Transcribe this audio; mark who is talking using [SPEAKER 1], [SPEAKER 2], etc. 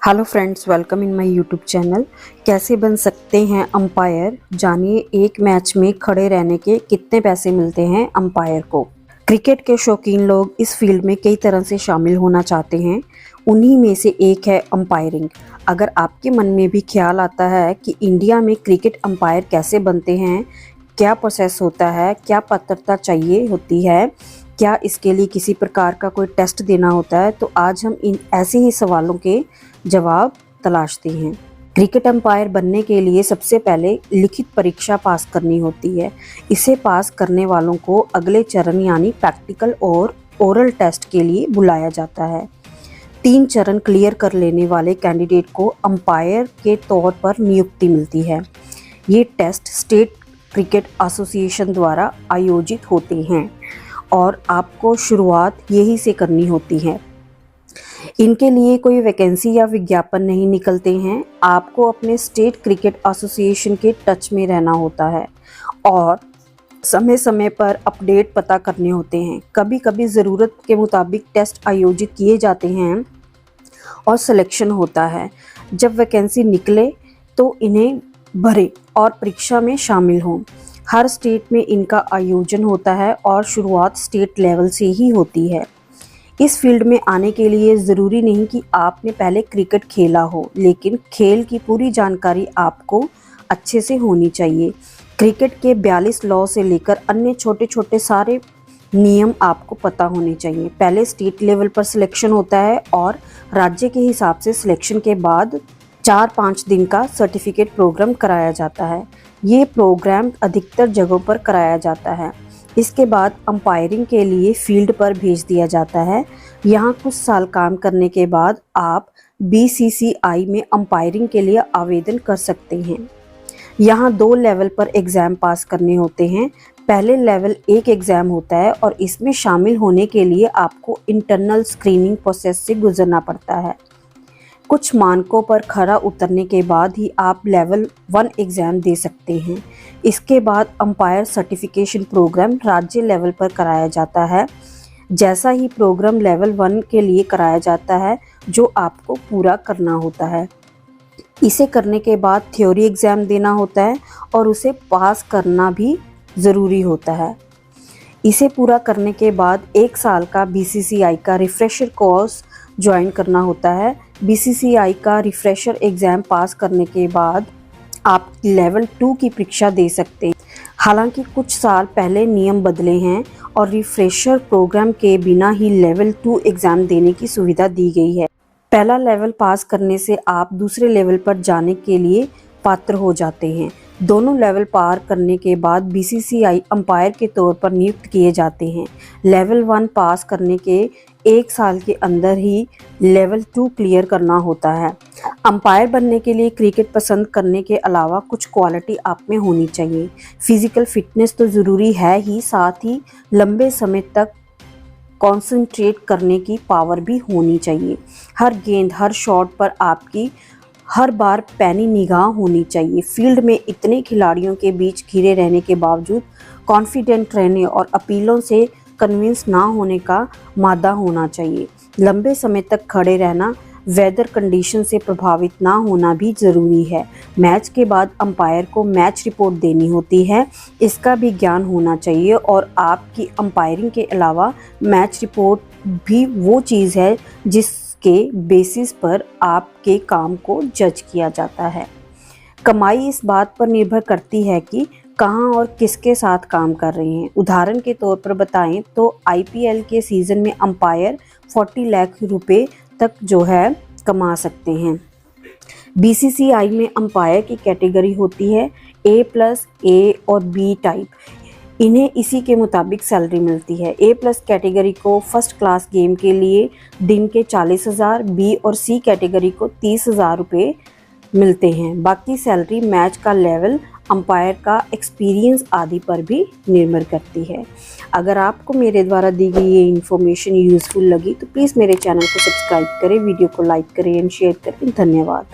[SPEAKER 1] Hello friends, welcome in my YouTube channel. कैसे बन सकते हैं अंपायर, जानिए एक मैच में खड़े रहने के कितने पैसे मिलते हैं अंपायर को। क्रिकेट के शौकीन लोग इस फील्ड में कई तरह से शामिल होना चाहते हैं, उन्हीं में से एक है अंपायरिंग। अगर आपके मन में भी ख्याल आता है कि इंडिया में क्रिकेट अंपायर कैसे बनते हैं, क्या प्रोसेस होता है, क्या पात्रता चाहिए होती है, क्या इसके लिए किसी प्रकार का कोई टेस्ट देना होता है, तो आज हम इन ऐसे ही सवालों के जवाब तलाशते हैं। क्रिकेट अंपायर बनने के लिए सबसे पहले लिखित परीक्षा पास करनी होती है। इसे पास करने वालों को अगले चरण यानी प्रैक्टिकल और ओरल टेस्ट के लिए बुलाया जाता है। 3 चरण क्लियर कर लेने वाले कैंडिडेट को अंपायर के तौर पर नियुक्ति मिलती है। ये टेस्ट स्टेट क्रिकेट एसोसिएशन द्वारा आयोजित होते हैं और आपको शुरुआत यही से करनी होती है। इनके लिए कोई वैकेंसी या विज्ञापन नहीं निकलते हैं। आपको अपने स्टेट क्रिकेट एसोसिएशन के टच में रहना होता है और समय समय पर अपडेट पता करने होते हैं। कभी कभी ज़रूरत के मुताबिक टेस्ट आयोजित किए जाते हैं और सिलेक्शन होता है। जब वैकेंसी निकले तो इन्हें भरें और परीक्षा में शामिल हों। हर स्टेट में इनका आयोजन होता है और शुरुआत स्टेट लेवल से ही होती है। इस फील्ड में आने के लिए ज़रूरी नहीं कि आपने पहले क्रिकेट खेला हो, लेकिन खेल की पूरी जानकारी आपको अच्छे से होनी चाहिए। क्रिकेट के 42 लॉ से लेकर अन्य छोटे छोटे सारे नियम आपको पता होने चाहिए। पहले स्टेट लेवल पर सिलेक्शन होता है और राज्य के हिसाब से सिलेक्शन के बाद 4-5 दिन का सर्टिफिकेट प्रोग्राम कराया जाता है। ये प्रोग्राम अधिकतर जगहों पर कराया जाता है। इसके बाद अंपायरिंग के लिए फील्ड पर भेज दिया जाता है। यहाँ कुछ साल काम करने के बाद आप BCCI में अंपायरिंग के लिए आवेदन कर सकते हैं। यहाँ 2 लेवल पर एग्ज़ाम पास करने होते हैं। पहले लेवल 1 एग्ज़ाम होता है और इसमें शामिल होने के लिए आपको इंटरनल स्क्रीनिंग प्रोसेस से गुजरना पड़ता है। कुछ मानकों पर खरा उतरने के बाद ही आप लेवल 1 एग्ज़ाम दे सकते हैं। इसके बाद अंपायर सर्टिफिकेशन प्रोग्राम राज्य लेवल पर कराया जाता है। जैसा ही प्रोग्राम लेवल 1 के लिए कराया जाता है, जो आपको पूरा करना होता है। इसे करने के बाद थ्योरी एग्ज़ाम देना होता है और उसे पास करना भी ज़रूरी होता है। इसे पूरा करने के बाद 1 साल का BCCI का रिफ्रेशर कोर्स ज्वाइन करना होता है। BCCI का रिफ्रेशर एग्ज़ाम पास करने के बाद आप लेवल 2 की परीक्षा दे सकते हैं। हालांकि कुछ साल पहले नियम बदले हैं और रिफ्रेशर प्रोग्राम के बिना ही लेवल 2 एग्ज़ाम देने की सुविधा दी गई है। पहला लेवल पास करने से आप दूसरे लेवल पर जाने के लिए पात्र हो जाते हैं। दोनों लेवल पार करने के बाद BCCI अंपायर के तौर पर नियुक्त किए जाते हैं। लेवल 1 पास करने के 1 साल के अंदर ही लेवल 2 क्लियर करना होता है। अंपायर बनने के लिए क्रिकेट पसंद करने के अलावा कुछ क्वालिटी आप में होनी चाहिए। फिज़िकल फिटनेस तो ज़रूरी है ही, साथ ही लंबे समय तक कंसंट्रेट करने की पावर भी होनी चाहिए। हर गेंद, हर शॉट पर आपकी हर बार पैनी निगाह होनी चाहिए। फील्ड में इतने खिलाड़ियों के बीच घिरे रहने के बावजूद कॉन्फिडेंट रहने और अपीलों से कन्विंस ना होने का मादा होना चाहिए। लंबे समय तक खड़े रहना, वेदर कंडीशन से प्रभावित ना होना भी ज़रूरी है। मैच के बाद अंपायर को मैच रिपोर्ट देनी होती है, इसका भी ज्ञान होना चाहिए। और आपकी अंपायरिंग के अलावा मैच रिपोर्ट भी वो चीज़ है जिसके बेसिस पर आपके काम को जज किया जाता है। कमाई इस बात पर निर्भर करती है कि कहाँ और किसके साथ काम कर रहे हैं। उदाहरण के तौर पर बताएं तो IPL के सीज़न में अंपायर 40 लाख रुपए तक जो है कमा सकते हैं। BCCI में अंपायर की कैटेगरी होती है A+, A और B टाइप। इन्हें इसी के मुताबिक सैलरी मिलती है। A+ कैटेगरी को फर्स्ट क्लास गेम के लिए दिन के 40,000, B और C कैटेगरी को 30,000 रुपये मिलते हैं। बाकी सैलरी मैच का लेवल, अंपायर का एक्सपीरियंस आदि पर भी निर्भर करती है। अगर आपको मेरे द्वारा दी गई ये इन्फॉर्मेशन यूज़फुल लगी तो प्लीज़ मेरे चैनल को सब्सक्राइब करें, वीडियो को लाइक करें एंड शेयर करें। धन्यवाद।